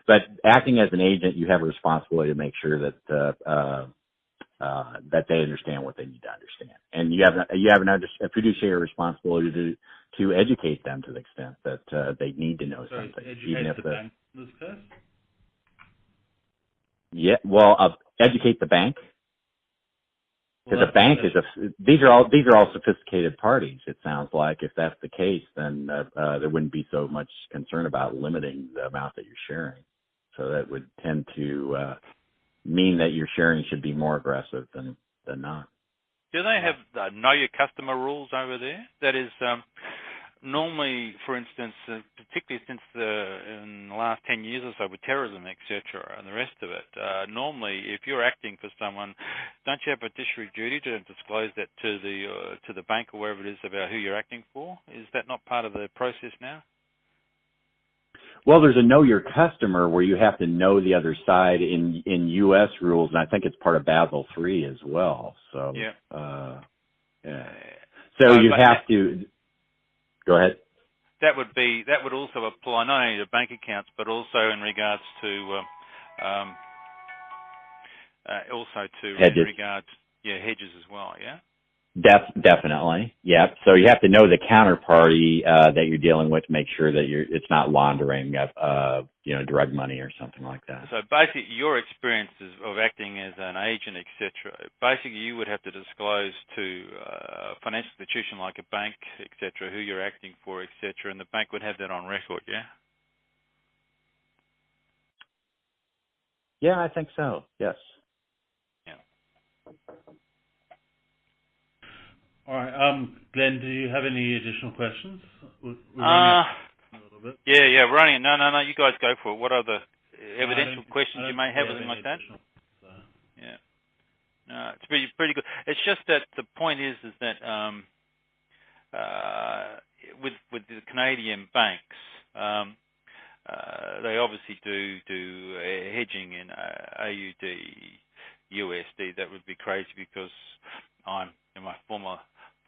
but acting as an agent, you have a responsibility to make sure that that they understand what they need to understand, and you have a fiduciary responsibility to educate them to the extent that they need to know something, even if the bank in this case. Yeah, well, educate the bank. Because the bank these are all sophisticated parties. It sounds like if that's the case, then there wouldn't be so much concern about limiting the amount that you're sharing. So that would tend to mean that your sharing should be more aggressive than not. Do they have know your customer rules over there? That is, normally, for instance, particularly since in the last 10 years or so with terrorism, etc., and the rest of it, normally if you're acting for someone, don't you have a fiduciary duty to disclose that to the bank or wherever it is about who you're acting for? Is that not part of the process now? Well, there's a know your customer where you have to know the other side in U.S. rules, and I think it's part of Basel III as well. So, yeah. So you have to. Go ahead. That would also apply not only to bank accounts, but also in regards to hedges as well. Yeah. Definitely. Yep. So you have to know the counterparty that you're dealing with to make sure that it's not laundering drug money or something like that. So basically, your experiences of acting as an agent, etc. Basically, you would have to disclose to a financial institution like a bank, etc., who you're acting for, etc., and the bank would have that on record. Yeah. Yeah, I think so. Yes. All right, Glenn, do you have any additional questions? We're running a little bit. Yeah, running it. No, you guys go for it. What other evidential questions you may have, anything like that? Yeah. No, it's pretty good. It's just that the point is that with the Canadian banks, they obviously do hedging in AUD, USD. That would be crazy because in my former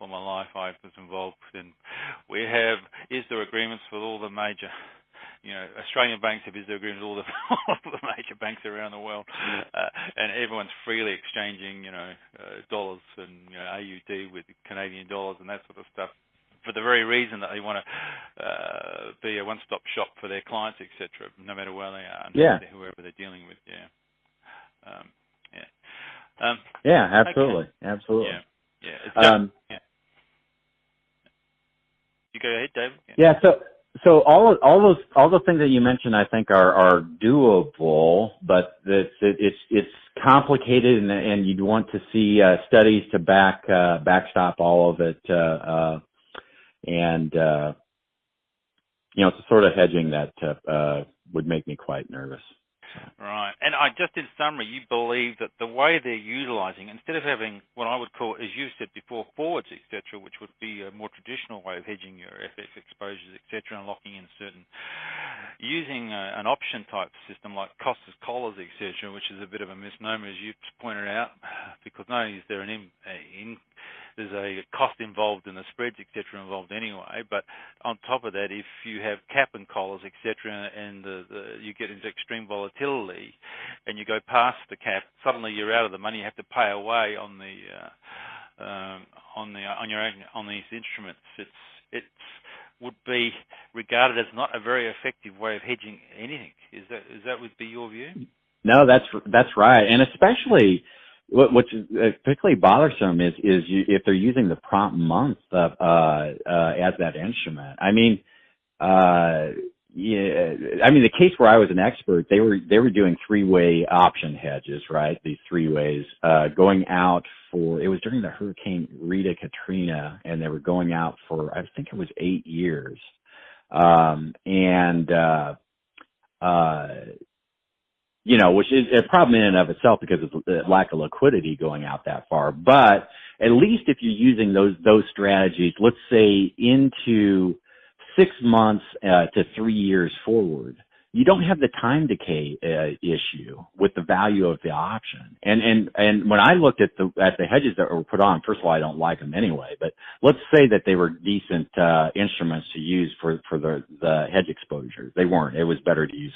life, I was involved in. Is there agreements with all the major, Australian banks have agreements with all the major banks around the world, and everyone's freely exchanging, dollars and AUD with Canadian dollars and that sort of stuff, for the very reason that they want to be a one-stop shop for their clients, etc., no matter where they are, and whoever they're dealing with. Absolutely, okay. absolutely. Yeah. You go ahead, David. Yeah. So all those things that you mentioned, I think, are doable, but it's complicated, and you'd want to see studies to backstop all of it, and it's a sort of hedging that would make me quite nervous. Right. And just in summary, you believe that the way they're utilising, instead of having what I would call, as you said before, forwards, etc., which would be a more traditional way of hedging your FX exposures, etc., and locking in using an option-type system like costless collars, etc., which is a bit of a misnomer, as you pointed out, because not only is there there's a cost involved in the spreads, etc., involved anyway. But on top of that, if you have cap and collars, etc., and you get into extreme volatility, and you go past the cap, suddenly you're out of the money. You have to pay away on these instruments. It would be regarded as not a very effective way of hedging anything. Is that would be your view? No, that's right, and especially. What's particularly bothersome is if they're using the prompt month as that instrument. The case where I was an expert, they were doing three-way option hedges, right? These three ways going out for, it was during the Hurricane Rita Katrina, and they were going out for, I think it was 8 years, which is a problem in and of itself because of the lack of liquidity going out that far. But at least if you're using those strategies, let's say into 6 months to 3 years forward, you don't have the time decay issue with the value of the option. And when I looked at the hedges that were put on, first of all, I don't like them anyway, but let's say that they were decent instruments to use for the hedge exposure. They weren't. It was better to use